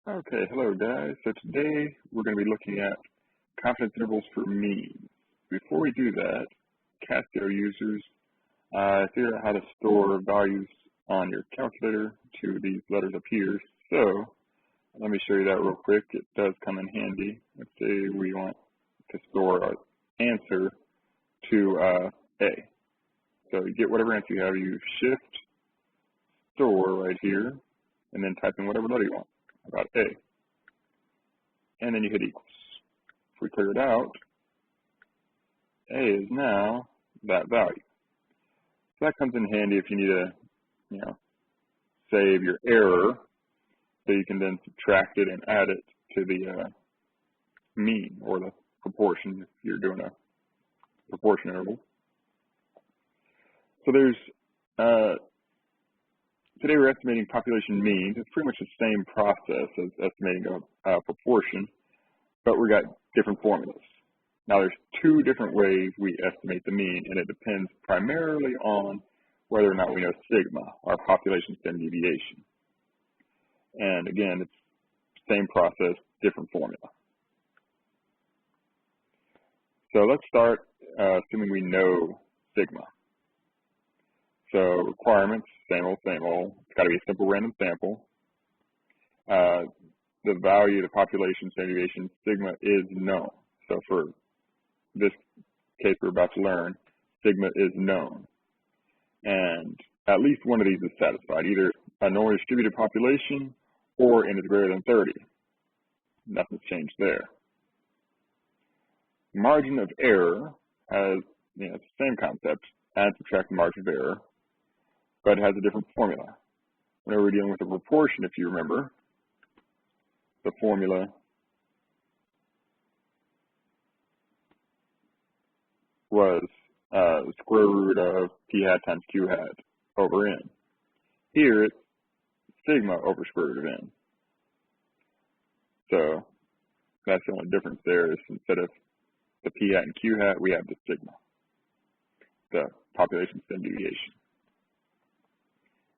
Okay, hello guys. So today we're going to be looking at confidence intervals for means. Before we do that, Casio users figure out how to store values on your calculator to these letters up here. So let me show you that real quick. It does come in handy. Let's say we want to store our answer to A. So you get whatever answer you have, you shift store right here, and then type in whatever letter you want about A. And then you hit equals. If we clear it out, A is now that value. So that comes in handy if you need to, save your error, so you can then subtract it and add it to the mean or the proportion if you're doing a proportion interval. So there's today we're estimating population means. It's pretty much the same process as estimating a proportion, but we got different formulas. Now there's two different ways we estimate the mean, and it depends primarily on whether or not we know sigma, our population standard deviation. And again, it's same process, different formula. So let's start assuming we know sigma. So requirements, same old, same old. It's got to be a simple random sample. The value of the population standard deviation, sigma, is known. So for this case we're about to learn, sigma is known. And at least one of these is satisfied, either a normally distributed population or n is greater than 30. Nothing's changed there. Margin of error has, it's the same concept, add, subtract the margin of error, but it has a different formula. Whenever we're dealing with a proportion, if you remember, the formula was the square root of p hat times q hat over n. Here it's sigma over square root of n. So that's the only difference there is instead of the p hat and q hat, we have the sigma, the population standard deviation.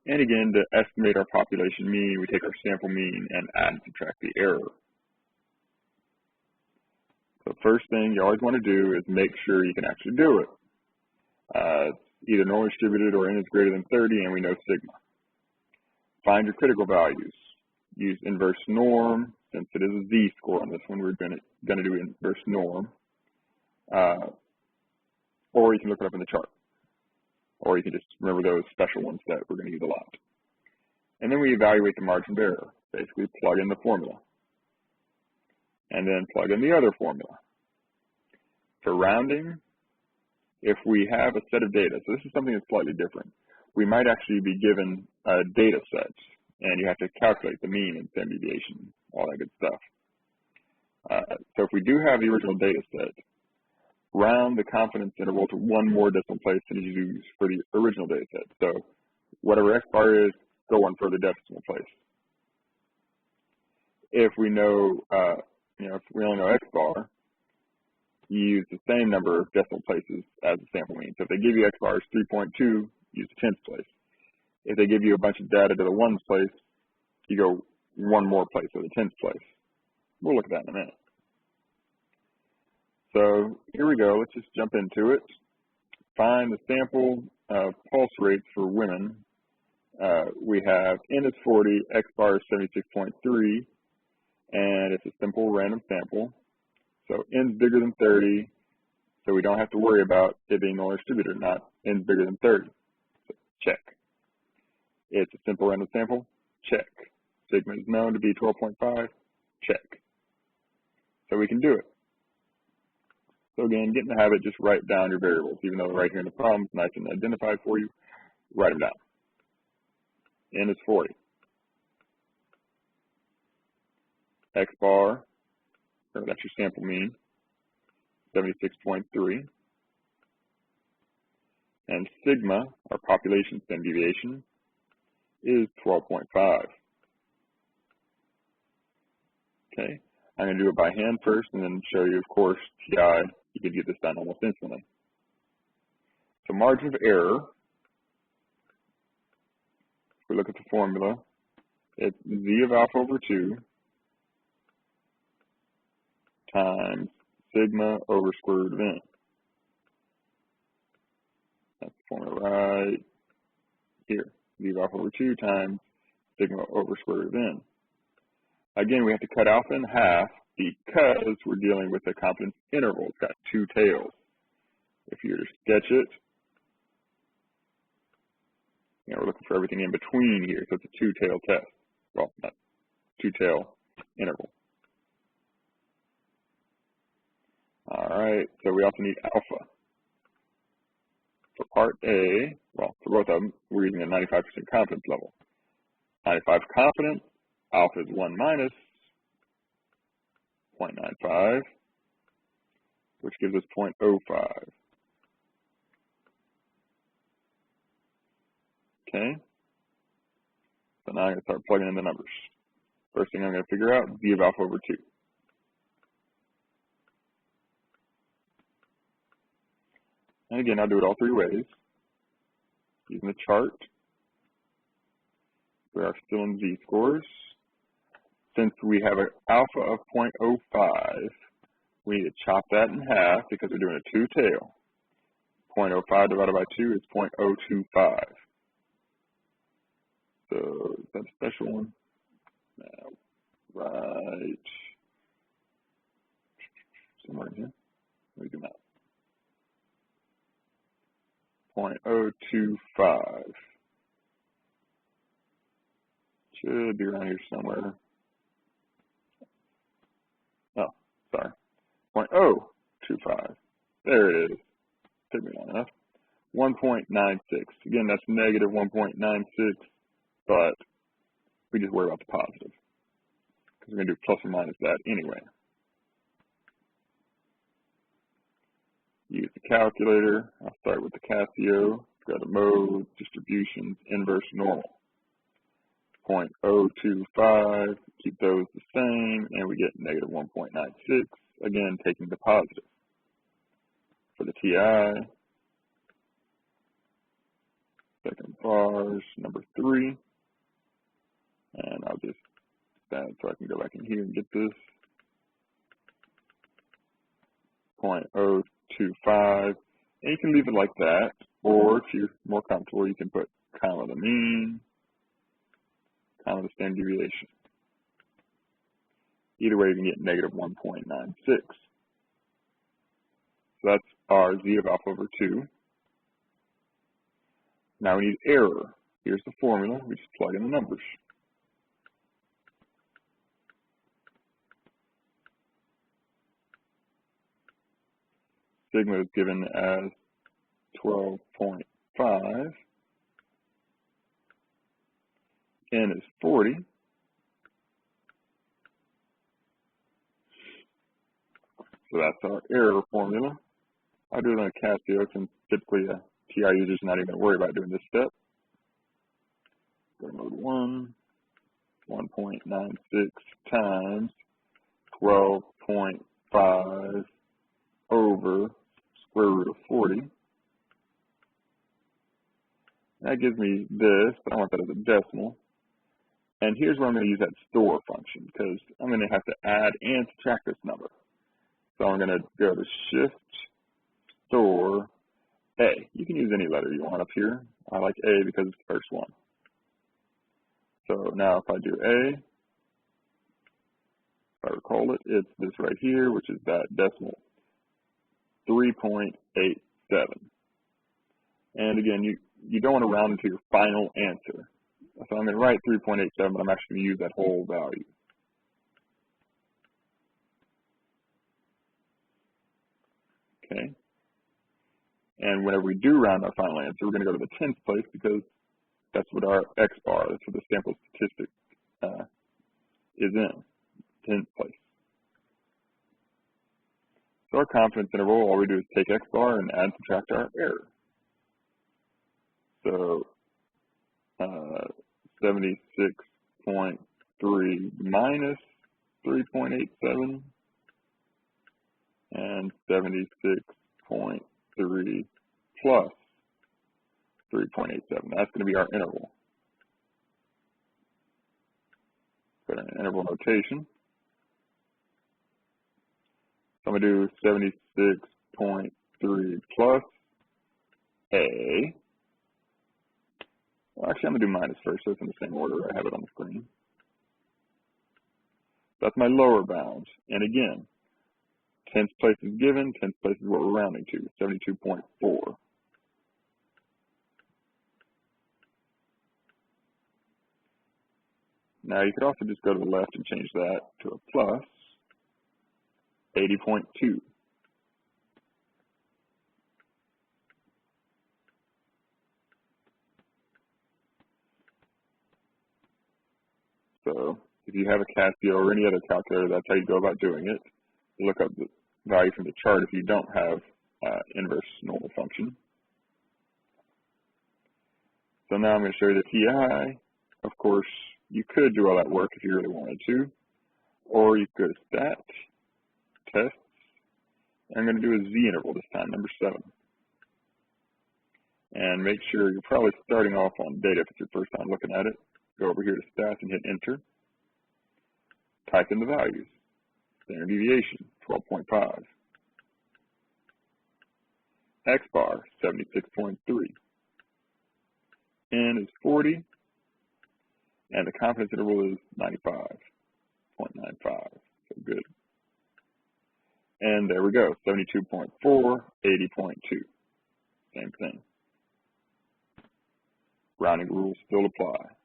And again, to estimate our population mean, we take our sample mean and add and subtract the error. So first thing you always want to do is make sure you can actually do it. Either normally distributed or n is greater than 30, and we know sigma. Find your critical values. Use inverse norm. Since it is a z-score on this one, we're going to do inverse norm. Or you can look it up in the chart. Or you can just remember those special ones that we're going to use a lot. And then we evaluate the margin of error. Basically, plug in the formula. And then plug in the other formula. For rounding, if we have a set of data, so this is something that's slightly different. We might actually be given a data set, and you have to calculate the mean and standard deviation, all that good stuff. So if we do have the original data set, round the confidence interval to one more decimal place than you use for the original data set. So whatever x bar is, go one further decimal place. If we know, if we only know x bar, you use the same number of decimal places as the sample mean. So if they give you x bar is 3.2, use the 10th place. If they give you a bunch of data to the ones place, you go one more place, so the 10th place. We'll look at that in a minute. So here we go. Let's just jump into it. Find the sample pulse rates for women. We have n is 40, x bar is 76.3, and it's a simple random sample. So n is bigger than 30, so we don't have to worry about it being normally distributed or not. N is bigger than 30. So check. It's a simple random sample. Check. Sigma is known to be 12.5. Check. So we can do it. So again, get in the habit, just write down your variables. Even though right here in the problem it's nice and identified for you, write them down. N is 40. X bar, or that's your sample mean, 76.3. And sigma, our population standard deviation, is 12.5. Okay, I'm going to do it by hand first and then show you, of course, TI. You can get this done almost instantly. So margin of error, if we look at the formula, it's z of alpha over 2 times sigma over square root of n. That's the formula right here. Z of alpha over 2 times sigma over square root of n. Again, we have to cut alpha in half because we're dealing with a confidence interval. It's got two tails. If you were to sketch it, we're looking for everything in between here, so it's a two-tail test. Well, not two-tail interval. All right, so we also need alpha. For part A, well, for both of them, we're using a 95% confidence level. 95 confidence, alpha is 1 minus 0.95, which gives us 0.05. Okay, so now I'm going to start plugging in the numbers. First thing I'm going to figure out, Z of alpha over 2. And again, I'll do it all three ways. Using the chart, we are still in Z-scores. Since we have an alpha of 0.05, we need to chop that in half because we're doing a two-tail. 0.05 divided by 2 is 0.025. So is that a special one? No. Right. Somewhere in here. Let me do that. 0.025. Should be around here somewhere. Oh, sorry. 0.025. There it is. Took me long enough. 1.96. Again, that's negative 1.96, but we just worry about the positive because we're going to do plus or minus that anyway. Use the calculator. I'll start with the Casio. Go to mode, distributions, inverse normal. 0.025, keep those the same, and we get negative 1.96, again taking the positive. For the TI, second bars, number 3, and I'll just stand so I can go back in here and get this. 0.025, and you can leave it like that, or if you're more comfortable, you can put comma the mean, comma the standard deviation. Either way, you can get negative 1.96. So that's our Z of alpha over 2. Now we need error. Here's the formula. We just plug in the numbers. Sigma is given as 12.5. N is 40. So that's our error formula. I do it on a Casio since typically a TI user is not even going to worry about doing this step. Go to mode 1, 1.96 times 12.5 over square root of 40. That gives me this, but I want that as a decimal. And here's where I'm going to use that store function because I'm going to have to add and subtract this number. So I'm going to go to shift store A. You can use any letter you want up here. I like A because it's the first one. So now if I do A, if I recall it, it's this right here, which is that decimal 3.87. And again, you don't want to round into your final answer. So I'm going to write 3.87, but I'm actually going to use that whole value. Okay. And whenever we do round our final answer, we're going to go to the 10th place because that's what our X bar, that's what the sample statistic is in, 10th place. So our confidence interval, all we do is take X bar and add and subtract our error. So 76.3 minus 3.87 and 76.3 plus 3.87. That's going to be our interval. Put in an interval notation. I'm going to do 76.3 plus A. Well, actually, I'm going to do minus first, so it's in the same order. I have it on the screen. That's my lower bound. And again, 10th place is given, 10th place is what we're rounding to, 72.4. Now, you could also just go to the left and change that to a plus 80.2. So if you have a Casio or any other calculator, that's how you go about doing it. You look up the value from the chart if you don't have inverse normal function. So now I'm going to show you the TI. Of course, you could do all that work if you really wanted to, or you could go to Stat, Tests. I'm going to do a Z interval this time, number 7. And make sure you're probably starting off on data if it's your first time looking at it. Go over here to Stats and hit Enter. Type in the values. Standard deviation, 12.5. X bar, 76.3. N is 40. And the confidence interval is 95.95. So good. And there we go, 72.4, 80.2. Same thing. Rounding rules still apply.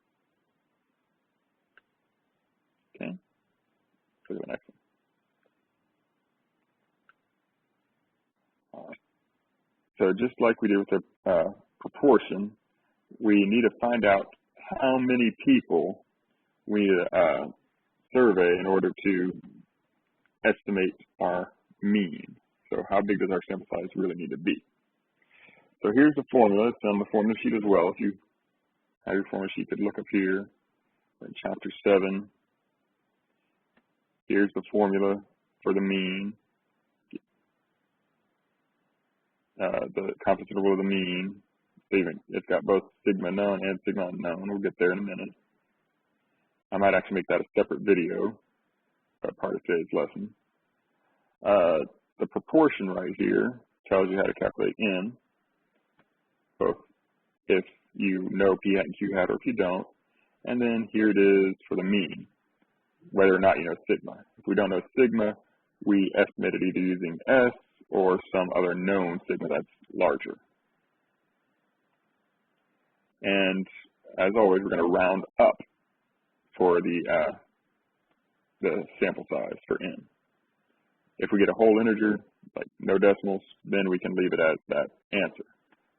Okay, go to the next one. All right. So just like we did with the proportion, we need to find out how many people we need to survey in order to estimate our mean. So how big does our sample size really need to be? So here's the formula. It's on the formula sheet as well. If you have your formula sheet, you could look up here in chapter 7. Here's the formula for the mean, the confidence interval of the mean. It's got both sigma known and sigma unknown. We'll get there in a minute. I might actually make that a separate video, part of today's lesson. The proportion right here tells you how to calculate N, both if you know P hat and Q hat or if you don't. And then here it is for the mean, whether or not you know sigma. If we don't know sigma, we estimate it either using S or some other known sigma that's larger. And as always, we're going to round up for the sample size for N. If we get a whole integer, like no decimals, then we can leave it as that answer.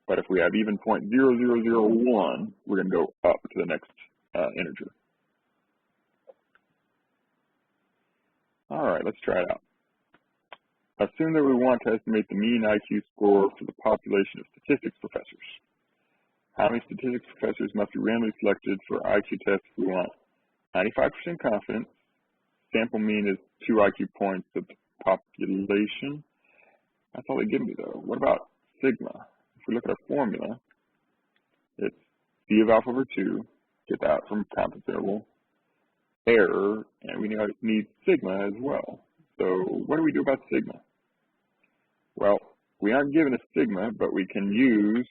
But if we have even 0.0001, we're going to go up to the next integer. All right, let's try it out. Assume that we want to estimate the mean IQ score for the population of statistics professors. How many statistics professors must be randomly selected for IQ tests if we want 95% confidence? Sample mean is 2 IQ points of the population. That's all they give me though. What about sigma? If we look at our formula, it's C of alpha over 2, get that from confidence interval, error, and we need sigma as well. So what do we do about sigma? Well, we aren't given a sigma, but we can use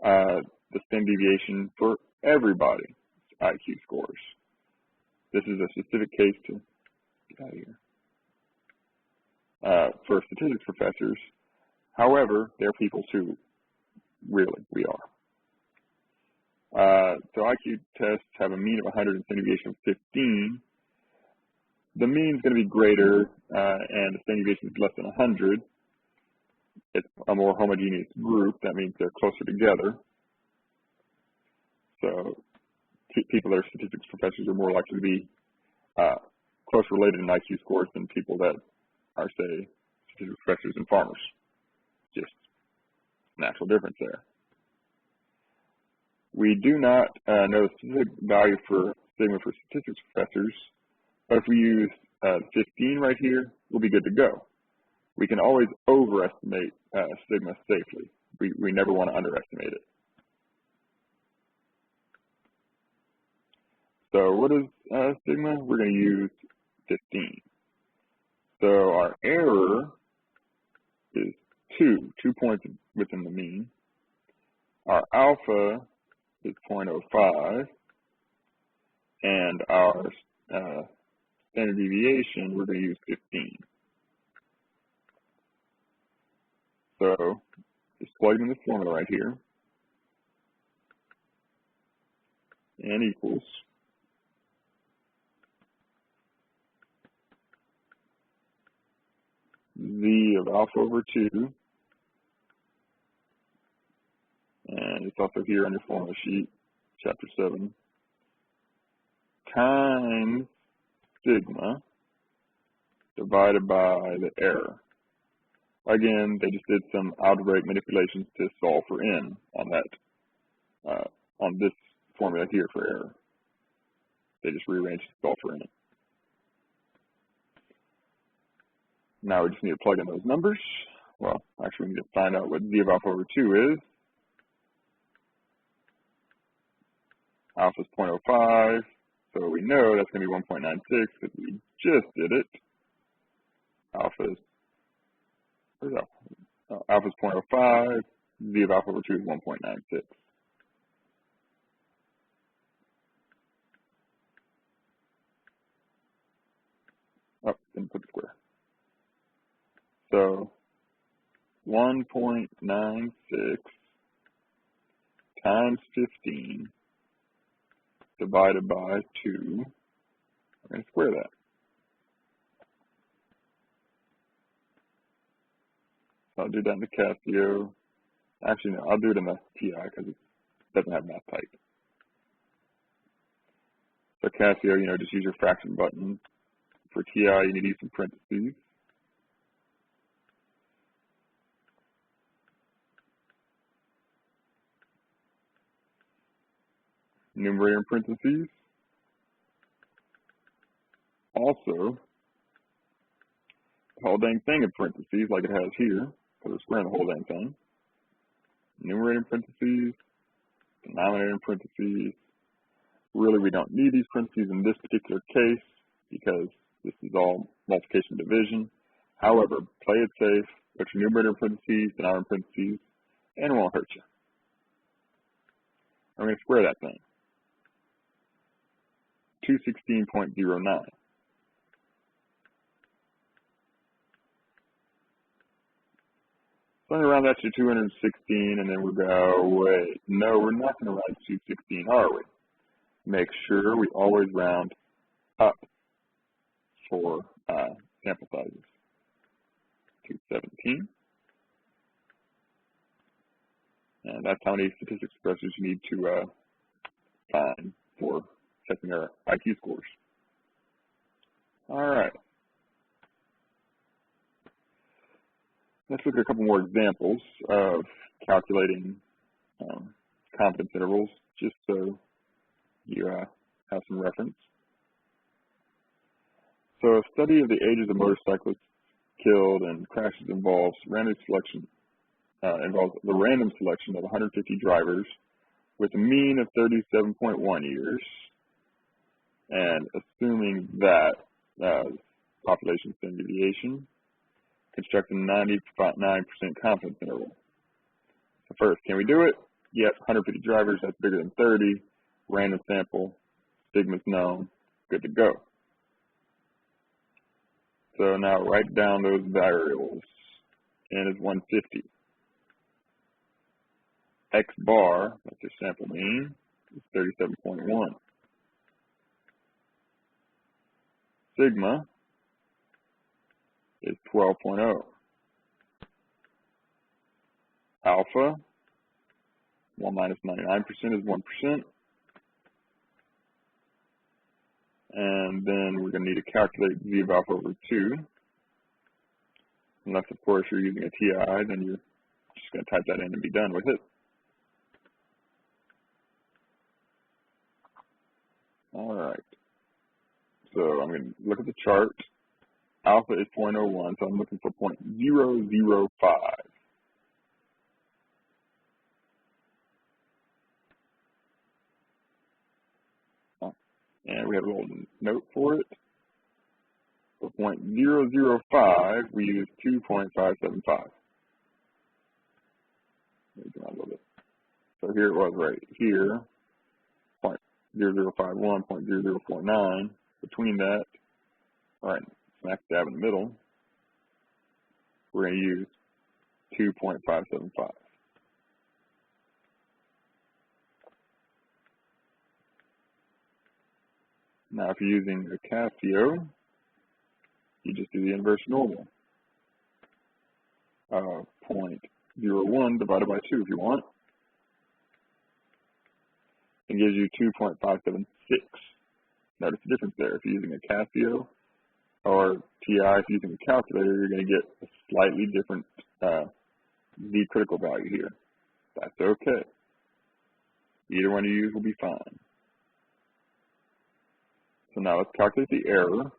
the standard deviation for everybody's IQ scores. This is a specific case to get out of here. For statistics professors. However, they're people too, really, we are. So IQ tests have a mean of 100 and standard deviation of 15. The mean is going to be greater, and the standard deviation is less than 100. It's a more homogeneous group. That means they're closer together. So people that are statistics professors are more likely to be close related in IQ scores than people that are, say, statistics professors and farmers. Just natural difference there. We do not know the specific value for sigma for statistics professors, but if we use 15 right here, we'll be good to go. We can always overestimate sigma safely. We never want to underestimate it. So what is sigma? We're going to use 15. So our error is 2 points within the mean. Our alpha is 0.05, and our standard deviation, we're going to use 15. So just plug in the formula right here, and equals z of alpha over 2, and it's also here on your formula sheet, chapter 7, times sigma divided by the error. Again, they just did some algebraic manipulations to solve for n on that, on this formula here for error. They just rearranged to solve for n. Now we just need to plug in those numbers. Well, actually, we need to find out what z of alpha over 2 is. Alpha is 0.05, so we know that's going to be 1.96 because we just did it. Alpha is, where's alpha? Alpha is 0.05, z of alpha over 2 is 1.96. Oh, didn't put the square. So 1.96 times 15 divided by 2. We're going to square that. So I'll do that in the Casio. Actually, no, I'll do it in the TI because it doesn't have math type. So Casio, just use your fraction button. For TI, you need to use some parentheses. Numerator in parentheses. Also, the whole dang thing in parentheses, like it has here, because we're squaring the whole dang thing. Numerator in parentheses, denominator in parentheses. Really, we don't need these parentheses in this particular case because this is all multiplication and division. However, play it safe, put your numerator in parentheses, denominator in parentheses, and it won't hurt you. I'm going to square that thing. 216.09. So I'm going to round that to 216, and then we'll go, wait, no, we're not going to round to 216, are we? Make sure we always round up for sample sizes. 217. And that's how many statistics expressors you need to find for checking our IQ scores. All right. Let's look at a couple more examples of calculating confidence intervals, just so you have some reference. So a study of the ages of motorcyclists killed in crashes involves the random selection of 150 drivers with a mean of 37.1 years, and assuming that population standard deviation, construct a 99% confidence interval. So first, can we do it? Yes, 150 drivers, that's bigger than 30. Random sample, sigma's known, good to go. So now write down those variables. N is 150. X bar, that's your sample mean, is 37.1. Sigma is 12.0. Alpha, 1 minus 99% is 1%. And then we're going to need to calculate z of alpha over 2. Unless, of course, you're using a TI, then you're just going to type that in and be done with it. All right. So I'm going to look at the chart. Alpha is 0.01, so I'm looking for 0.005. And we have a little note for it. Oops, 0.005, we use 2.575. So here it was right here, 0.0051, 0.0049. Between that, all right, smack dab in the middle, we're going to use 2.575. Now, if you're using a Casio, you just do the inverse normal. 0.01 divided by 2 if you want. It gives you 2.576. Notice the difference there. If you're using a Casio or TI, if you're using a calculator, you're going to get a slightly different Z critical value here. That's okay. Either one you use will be fine. So now let's calculate the error,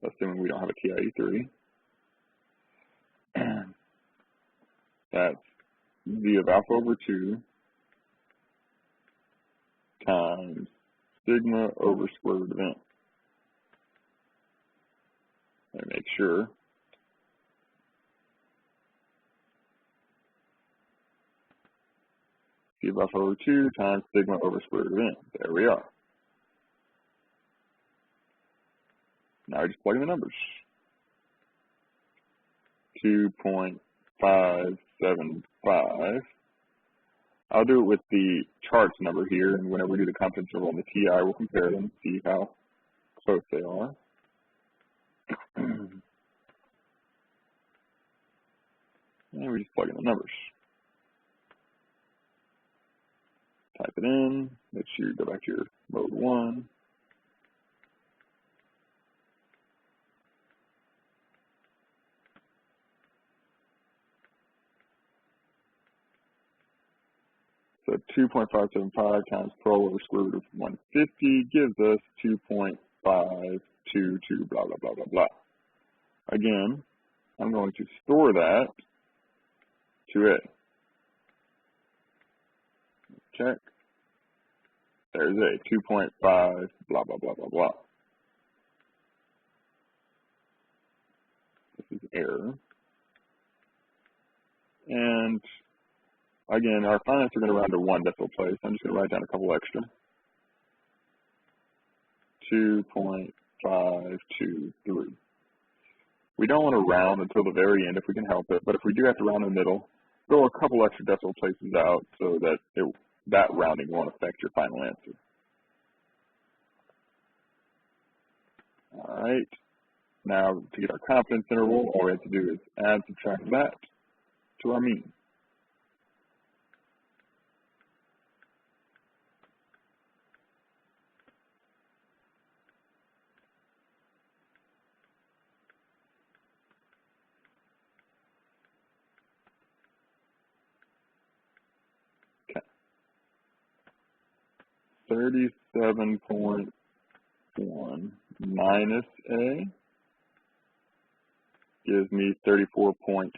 assuming we don't have a TIE3. That's V of alpha over 2 times sigma over square root of n. Let me make sure. V of alpha over 2 times sigma over square root of n. There we are. Now we just plug in the numbers. 2.575. I'll do it with the charts number here, and whenever we do the confidence interval on the TI, we'll compare them, see how close they are. And we just plug in the numbers. Type it in, make sure you go back to your mode 1. So 2.575 times 12 over square root of 150 gives us 2.522, blah, blah, blah, blah, blah. Again, I'm going to store that to A. Check. There's A, 2.5, blah, blah, blah, blah, blah. This is error. And again, our finance are going to round to 1 decimal place. I'm just going to write down a couple extra. 2.523. We don't want to round until the very end if we can help it, but if we do have to round in the middle, throw a couple extra decimal places out so that that rounding won't affect your final answer. All right. Now, to get our confidence interval, all we have to do is add, subtract that to our mean. Okay. 37.1 minus A gives me 34.6.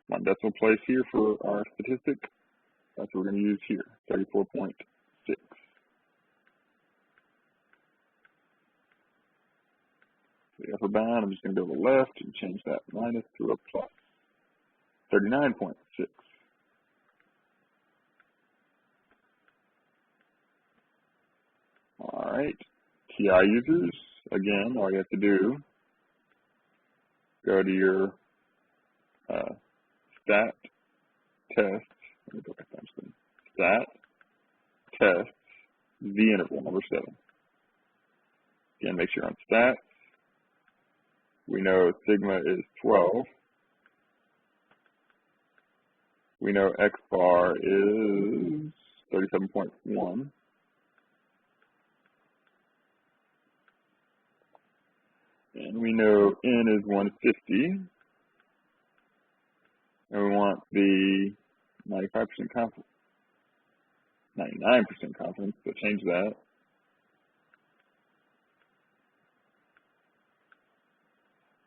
One decimal place here for our statistic. That's what we're going to use here, 34.6. The upper bound, I'm just going to go to the left and change that minus to a plus. 39.6. All right, TI users, again, all you have to do, go to your stat test, let me go back down to stat test Z interval number 7. Again, make sure on stats, we know sigma is 12. We know X bar is 37.1. And we know N is 150. And we want the 95% confidence, 99% confidence, so change that.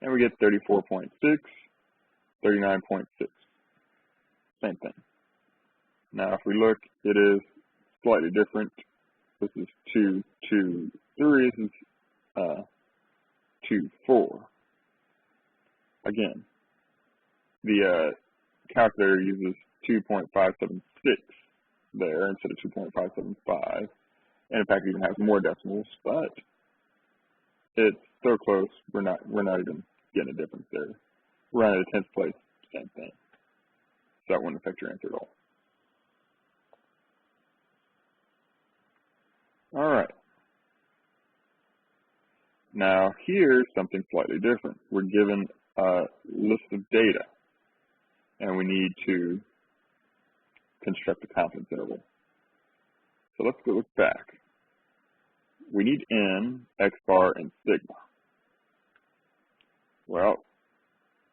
And we get 34.6, 39.6. Same thing. Now, if we look, it is slightly different. This is 2, 2, 3. This is 0.524. Again, the calculator uses 2.576 there instead of 2.575, and in fact, it even has more decimals, but it's so close, we're not even getting a difference there. We're at a 10th place, same thing. So that wouldn't affect your answer at all. All right. Now here's something slightly different. We're given a list of data, and we need to construct a confidence interval. So let's go look back. We need n, x bar, and sigma. Well,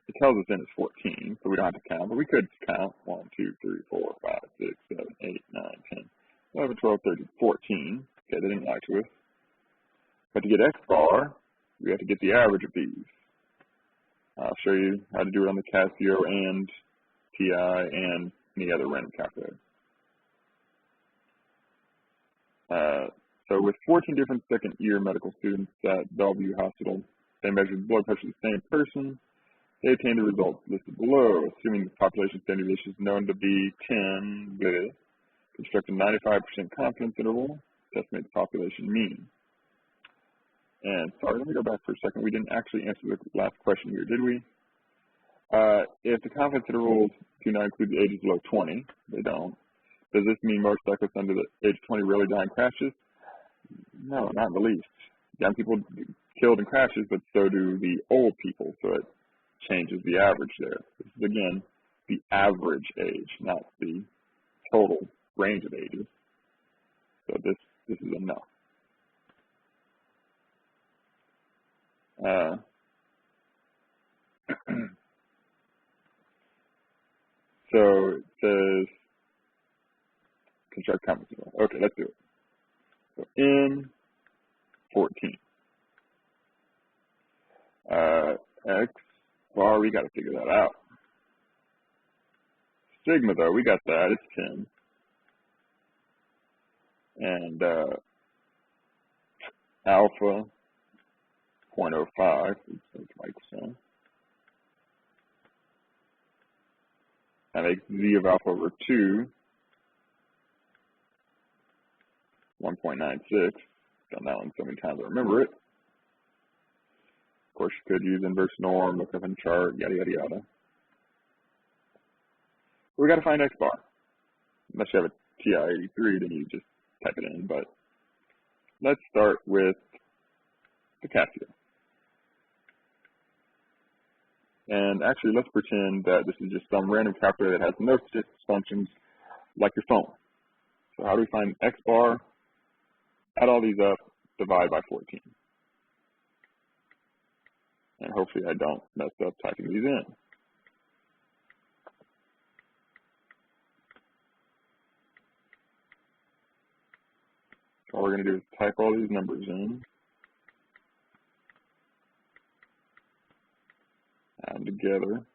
it tells us n is 14, so we don't have to count, but we could count 1, 2, 3, 4, 5, 6, 7, 8, 9, 10, 11, 12, 13, 14. Okay, they didn't lie to us. But to get x bar, we have to get the average of these. I'll show you how to do it on the Casio and TI and any other random calculator. So with 14 different second-year medical students at Bellevue Hospital, they measured blood pressure of the same person. They obtained the results listed below, assuming the population standard deviation is known to be 10, bleh, construct a 95% confidence interval to estimate the population mean. And sorry, let me go back for a second. We didn't actually answer the last question here, did we? If the confidence intervals do not include the ages below 20, they don't. Does this mean motorcyclists under the age of 20 rarely die in crashes? No, not in the least. Young people killed in crashes, but so do the old people, so it changes the average there. This is, again, the average age, not the total range of ages. So this is a no. So it says construct confidence interval. Okay, let's do it. So in 14. X bar, we got to figure that out. Sigma, though, we got that. It's 10. And alpha, 0.05. That makes z of alpha over 2, 1.96. Done that one so many times I remember it. Of course, you could use inverse norm, look up in chart, yada, yada, yada. We got to find x bar. Unless you have a TI-83, then you just type it in. But let's start with the Casio. And actually, let's pretend that this is just some random calculator that has no statistics functions like your phone. So how do we find x bar? Add all these up, divide by 14. And hopefully I don't mess up typing these in. So all we're going to do is type all these numbers in. Add them together.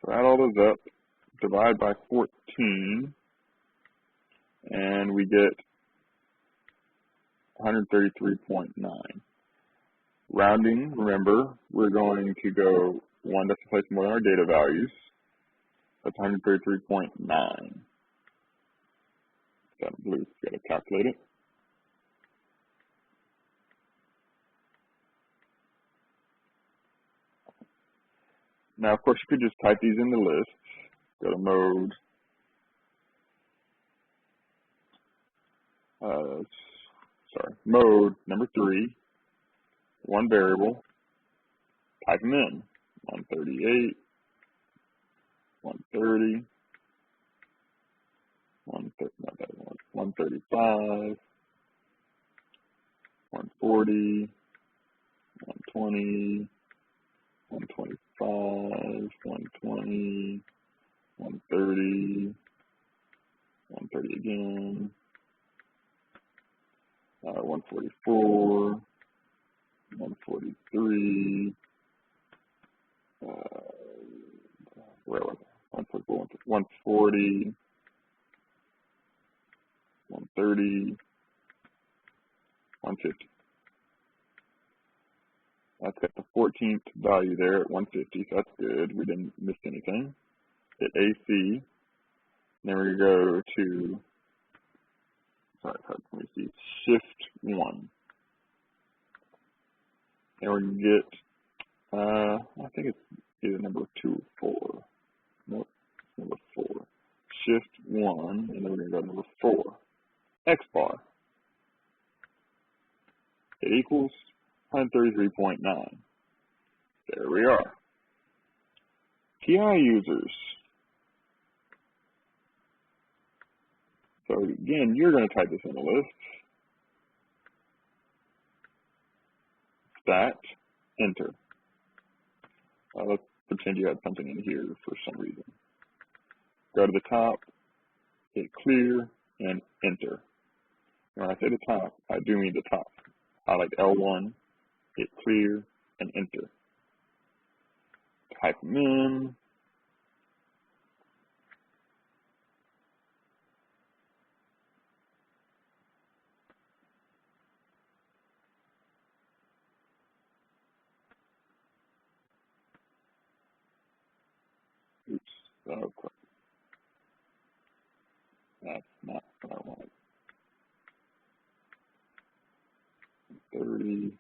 So add all those up, divide by 14, and we get 133.9. Rounding, remember, we're going to go one decimal place more than our data values. That's 133.9. That blue, got to calculate it. Now, of course, you could just type these in the list. Go to mode. Mode number 3. One variable. Type them in. 138, 130, 135, 140, 120, 125, 120, 144, 143, where was it? 144, 140, 130, 150. That's got the 14th value there at 150, so that's good. We didn't miss anything. Hit AC. Then we're going to go to, let me see, Shift 1. And we're going to get, I think it's either number 2 or 4. Nope, number 4. Shift 1, and then we're going to go to number 4. X bar. It equals 133.9. There we are. TI users. So again, you're going to type this in the list. Stat, enter. Let's pretend you had something in here for some reason. Go to the top, hit clear, and enter. When I say the top, I do mean the top. Highlight L1, hit clear, and enter. Type them in. Oops, okay. That's not what I want. 30,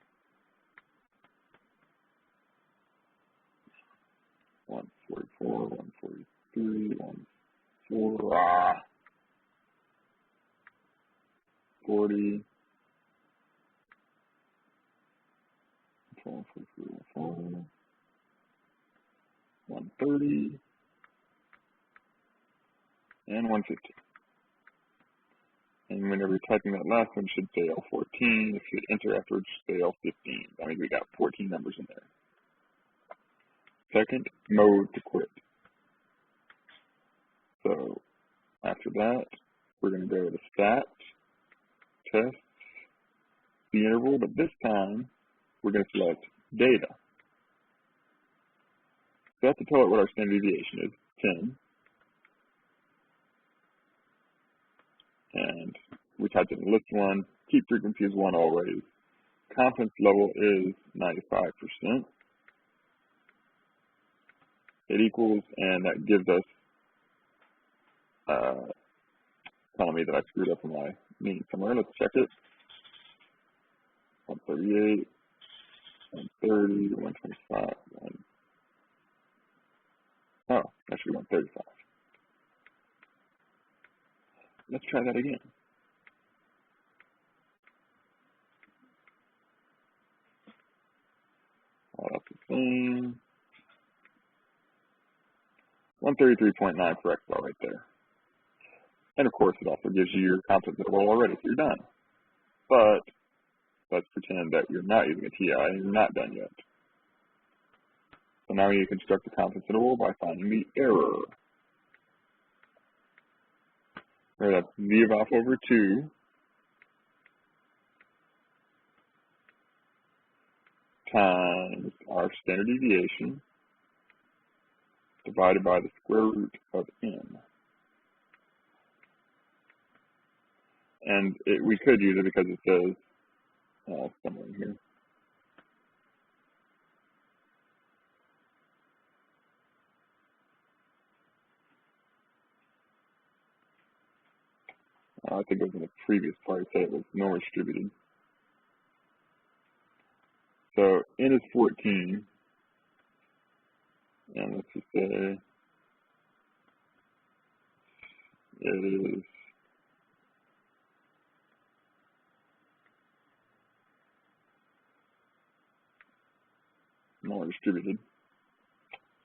144, 143, 144, 40, 130, and 150. And whenever you're typing that last one, it should say L14. If you hit enter afterwards, it should say L15. I mean, we got 14 numbers in there. Second, mode to quit. So after that, we're going to go to stat, test, the interval, but this time we're going to select data. So I have to tell it what our standard deviation is, 10. And we typed in list 1, keep frequency is 1 always. Confidence level is 95%. It equals, and that gives us, telling me that I screwed up in my mean somewhere. Let's check it. 138, 130, 125, oh, that should be 135. Let's try that again. That's the same. 133.9 for X bar right there. And of course, it also gives you your confidence interval already, so you're done. But let's pretend that you're not using a TI and you're not done yet. So now you construct the confidence interval by finding the error. Where that's V of alpha over 2 times our standard deviation divided by the square root of n. And we could use it because it says somewhere in here. I think it was in the previous part, it said it was normally distributed. So n is 14, and let's just say it is normally distributed.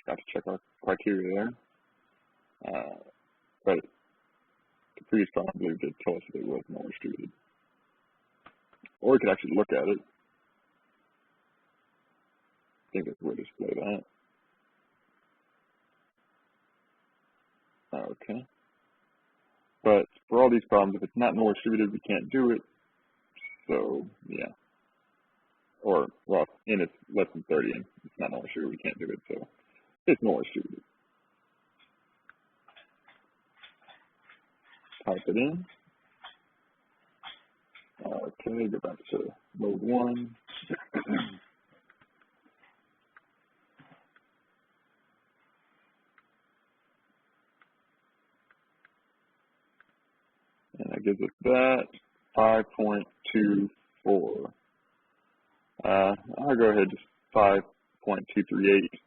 Got to check our criteria there. But the previous problem, I believe, did tell us that it was normally distributed. Or we could actually look at it. I think that's where to display that. Okay. But for all these problems, if it's not normally distributed, we can't do it. So yeah, or well, and it's less than 30, and it's not always sugar. We can't do it, so it's no sugar. Type it in. Okay, go back to mode 1. And that gives us that 5.24. I'll go ahead just 5.238.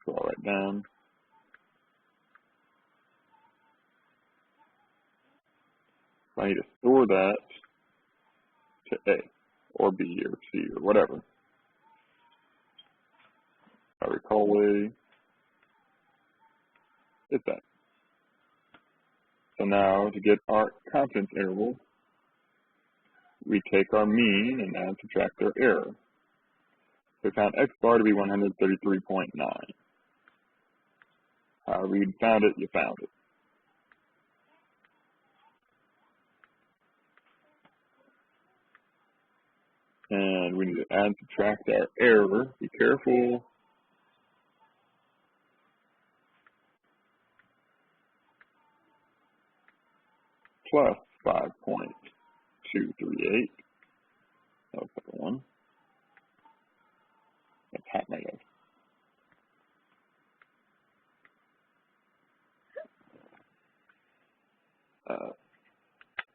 So I'll write down. So I need to store that to A or B or C or whatever. I recall A. It's that. So now to get our confidence interval, we take our mean and add subtract our error. So we found X bar to be 133.9. However you found it, you found it. And we need to add and subtract our error. Be careful. Plus 5.238. That was the one. That's hot negative.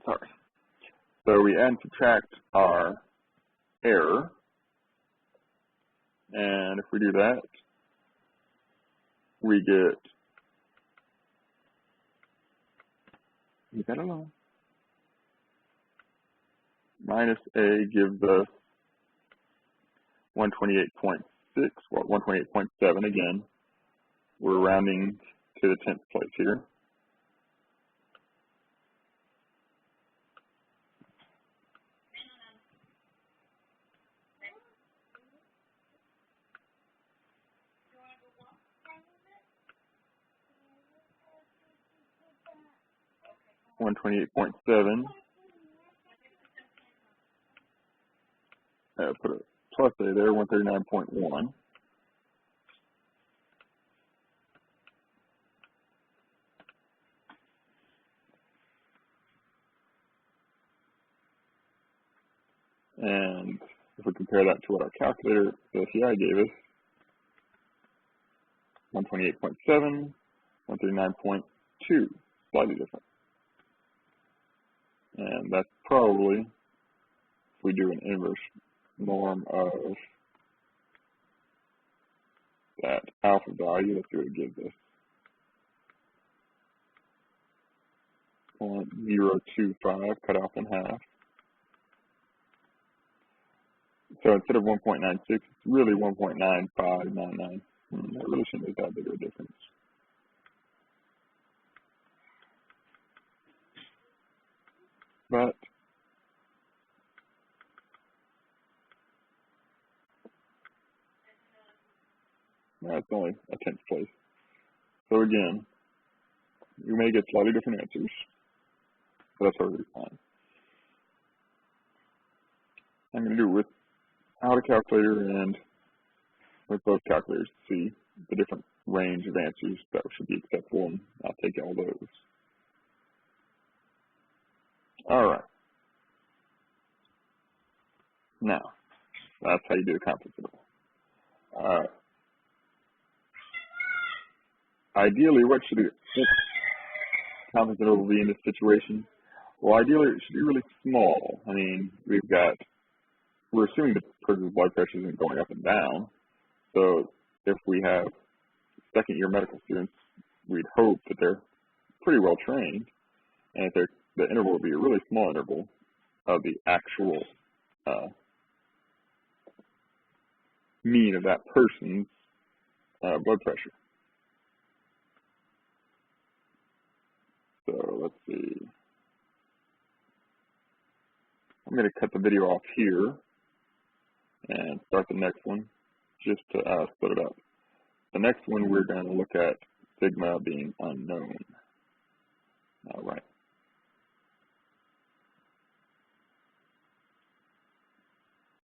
Sorry. So we add and subtract our error. And if we do that, we get, leave that alone. Minus A gives us 128.6, well, 128.7 again. We're rounding to the 10th place here. $128.7. Put a plus A there, 139.1. And if we compare that to what our calculator, the CI gave us, 128.7, 139.2, slightly different. And that's probably, if we do an inverse norm of that alpha value, let's see what it gives us. 0.025 cut off in half. So instead of 1.96, it's really 1.9599. That really shouldn't be that big of a difference. But that's only a 10th place. So again, you may get slightly different answers, but that's already fine. I'm going to do it without a calculator and with both calculators to see the different range of answers that should be acceptable, and I'll take all those. All right. Now, that's how you do the confidence interval. Ideally, what should the confidence interval be in this situation? Well, ideally, it should be really small. I mean, we're assuming the person's blood pressure isn't going up and down. So if we have second-year medical students, we'd hope that they're pretty well trained, and if the interval would be a really small interval of the actual mean of that person's blood pressure. So let's see. I'm going to cut the video off here and start the next one just to split it up. The next one we're going to look at sigma being unknown. All right.